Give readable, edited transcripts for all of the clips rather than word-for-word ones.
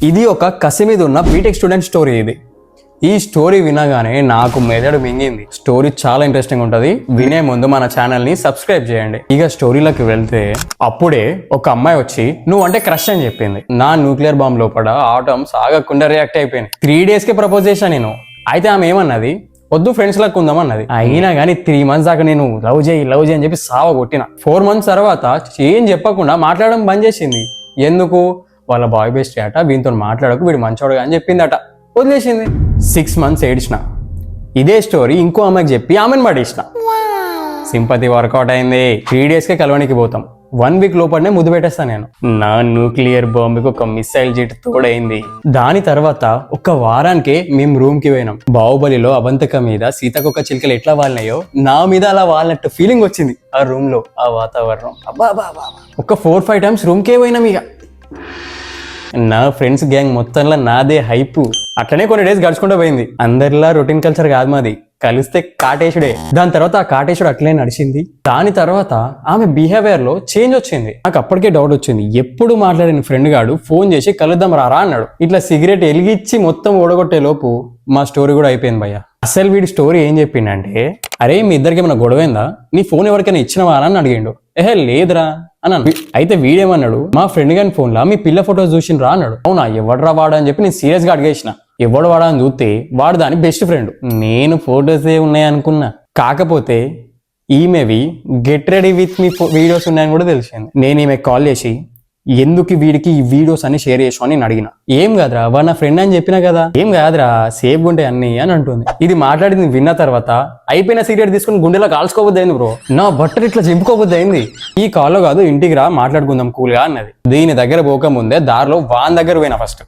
ఇది ఒక కసి మీద ఉన్న బీటెక్ స్టూడెంట్ స్టోరీ. ఇది ఈ స్టోరీ వినగానే నాకు మెదడు మింగింది. స్టోరీ చాలా ఇంట్రెస్టింగ్ ఉంటుంది. వినే ముందు మన ఛానల్ ని సబ్స్క్రైబ్ చేయండి. ఇక స్టోరీలోకి వెళ్తే, అప్పుడే ఒక అమ్మాయి వచ్చి నువ్వు అంటే క్రష్ అని చెప్పింది. నా న్యూక్లియర్ బాంబ్ లోపల ఆటమ్స్ ఆగకుండా రియాక్ట్ అయిపోయింది. 3 days కి ప్రపోజ్ చేశాను నేను. అయితే ఆమె ఏమన్నది, వద్దు ఫ్రెండ్స్ లకు ఉందామన్నది. అయినా కానీ 3 months దాకా నేను లవ్ చేయి అని చెప్పి సావ కొట్టిన. 4 months తర్వాత ఏం చెప్పకుండా మాట్లాడడం బంద్ చేసింది. ఎందుకు? వాళ్ళ బాయ్ బెస్ట్ అట, వీనితో మాట్లాడకు, వీడు మంచోడు అని చెప్పిందట. వదిలేసింది. 6 months ఏడిచిన. ఇదే స్టోరీ ఇంకో అమ్మాయికి చెప్పి ఆమెను పడేసిన. సింపతి వర్కౌట్ అయింది. 3 days కే కలవనికి పోతాం. 1 week లోపలనే ముద్దు పెట్టేస్తాను నేను. నా న్యూక్లియర్ బాంబుకి ఒక మిసైల్ జెట్ తోడైంది. దాని తర్వాత ఒక వారానికే మేము రూమ్ కి పోయినాం. బాహుబలిలో అవంతిక మీద సీతకొక చిలుకలు ఎట్లా వాలినాయో నా మీద అలా వాలినట్టు ఫీలింగ్ వచ్చింది. ఆ రూమ్ లో ఆ వాతావరణం ఒక 4-5 times రూమ్ కే పోయినాం. ఇక నా ఫ్రెండ్స్ గ్యాంగ్ మొత్తంలో నాదే హైపు. అట్లనే కొన్ని డేస్ గడుచుకుంటూ పోయింది. అందరిలా రొటీన్ కల్చర్ కాదు మాది. కలిస్తే కాటేశుడే. దాని తర్వాత ఆ కాటేశుడు అట్లే నడిచింది. దాని తర్వాత ఆమె బిహేవియర్ లో చేంజ్ వచ్చింది. నాకు అప్పటికే డౌట్ వచ్చింది. ఎప్పుడు మాట్లాడిన ఫ్రెండ్ గాడు ఫోన్ చేసి కలుద్దాం రారా అన్నాడు. ఇట్లా సిగరెట్ ఎలిగిచ్చి మొత్తం ఓడగొట్టే లోపు మా స్టోరీ కూడా అయిపోయింది భయ్య. అసలు వీడి స్టోరీ ఏం చెప్పిండంటే, అరే మీ ఇద్దరికి ఏమైనా గొడవైందా, నీ ఫోన్ ఎవరికైనా ఇచ్చినవా అని అడిగిండు. లేదురా అన్నాను. అయితే వీడేమన్నాడు, మా ఫ్రెండ్ గారి ఫోన్ లా మీ పిల్ల ఫోటోస్ చూసినరా అన్నాడు. అవునా, ఎవడరా వాడు అని చెప్పి నేను సీరియస్ గా అడిగేసిన. ఎవడు వాడా అని చూస్తే వాడు దాని బెస్ట్ ఫ్రెండ్. నేను ఫోటోసే ఉన్నాయి అనుకున్నా. కాకపోతే ఈమెవి get ready with me videos ఉన్నాయని కూడా తెలిసింది. నేను ఈమె కాల్ చేసి ఎందుకు వీడికి ఈ వీడియోస్ అన్ని షేర్ చేసావు అని నేను అడిగిన. ఏం కాదురా, వాడు నా ఫ్రెండ్ అని చెప్పినా కదా. ఏం కాదురా, సేఫ్ ఉంటాయి అన్ని అని అంటుంది. ఇది మాట్లాడింది విన్న తర్వాత అయిపోయిన సిగరెట్ తీసుకుని గుండెలో కాల్చుకోబోద్దు అయింది బ్రో. నా బట్టలు ఇట్లా చింపుకోబోద్దు అయింది. ఈ కాల్లో కాదు, ఇంటికి రా మాట్లాడుకుందాం కూల్గా అన్నది. దీని దగ్గర పోకముందే దారిలో వాన్ దగ్గర పోయినా. ఫస్ట్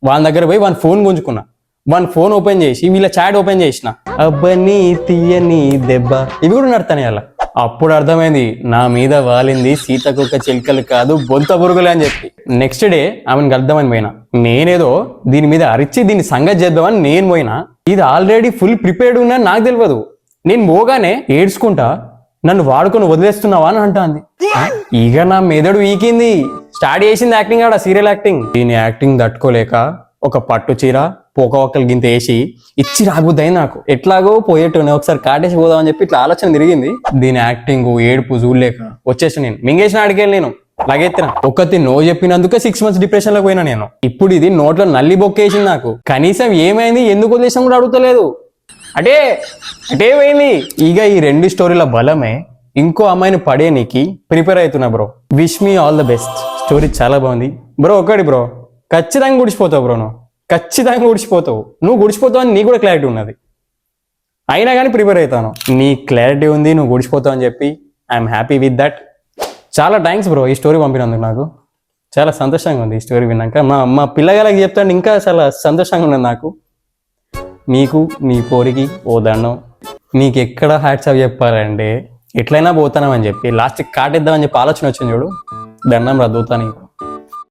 వాన్ దగ్గర పోయి వాన్ ఫోన్ గుంజుకున్నా. వాన్ ఫోన్ ఓపెన్ చేసి వీళ్ళ చాట్ ఓపెన్ చేసిన. అబ్బని తీయని దెబ్బ ఇవి కూడా నడతాయి అలా. అప్పుడు అర్థమైంది నా మీద వాలింది సీతకొక చిలుకలు కాదు బొంత పురుగులే అని చెప్పి. నెక్స్ట్ డే ఆమెను కలుద్దామని పోయినా. నేనేదో దీని మీద అరిచి దీన్ని సంగతి చేద్దామని నేను పోయినా. ఇది ఆల్రెడీ ఫుల్ ప్రిపేర్డ్ ఉన్నా నాకు తెలియదు. నేను పోగానే ఏడ్చుకుంటా నన్ను వాడుకొని వదిలేస్తున్నావా అని అంటాంది. ఇక నా మెదడు వీకింది. స్టార్ట్ చేసింది యాక్టింగ్. ఆడ సీరియల్ యాక్టింగ్. దీని యాక్టింగ్ తట్టుకోలేక ఒక పట్టు చీర పోక ఒక్కలు గింత వేసి ఇచ్చి రాబుద్దాయి నాకు. ఎట్లాగో పోయేట్టునే ఒకసారి కాటేసి పోదామని చెప్పి ఇట్లా ఆలోచన తిరిగింది. దీని యాక్టింగ్ ఏడుపు చూడలేక వచ్చేసి నేను మింగేసిన అడిగేది. నేను లగెత్తిన ఒక్కతి నో చెప్పినందుకే 6 months డిప్రెషన్ లో పోయినా నేను. ఇప్పుడు ఇది నోట్లో నల్లి బొక్కేసింది నాకు. కనీసం ఏమైంది ఎందుకు వదిలేసాం కూడా అడుగుతలేదు. అటే పోయింది. ఇక ఈ 2 స్టోరీల బలమే ఇంకో అమ్మాయిని పడేనికి ప్రిపేర్ అవుతున్నా bro. Wish me all the best. Story చాలా బాగుంది బ్రో. ఒకటి బ్రో, ఖచ్చితంగా గుడిచిపోతావు బ్రో. నువ్వు ఖచ్చితంగా గుడిచిపోతావు. నువ్వు గుడిచిపోతావు అని నీకు కూడా క్లారిటీ ఉన్నది. అయినా కానీ ప్రిపేర్ అవుతాను. నీ క్లారిటీ ఉంది, నువ్వు గుడిచిపోతావు అని చెప్పి ఐఎమ్ హ్యాపీ విత్ దట్. చాలా థ్యాంక్స్ బ్రో ఈ స్టోరీ పంపినందుకు. నాకు చాలా సంతోషంగా ఉంది ఈ స్టోరీ విన్నాక. మా పిల్లగాళ్ళకి చెప్తాను ఇంకా చాలా సంతోషంగా ఉన్నది నాకు. మీకు నీ పోరికి ఓ దండం. నీకు ఎక్కడ హ్యాట్స్ ఆఫ్ చెప్పాలంటే ఎట్లయినా పోతానని చెప్పి లాస్ట్కి కాటేద్దామని చెప్పి ఆలోచన వచ్చింది చూడు. దండం రద్దుతా నీకు.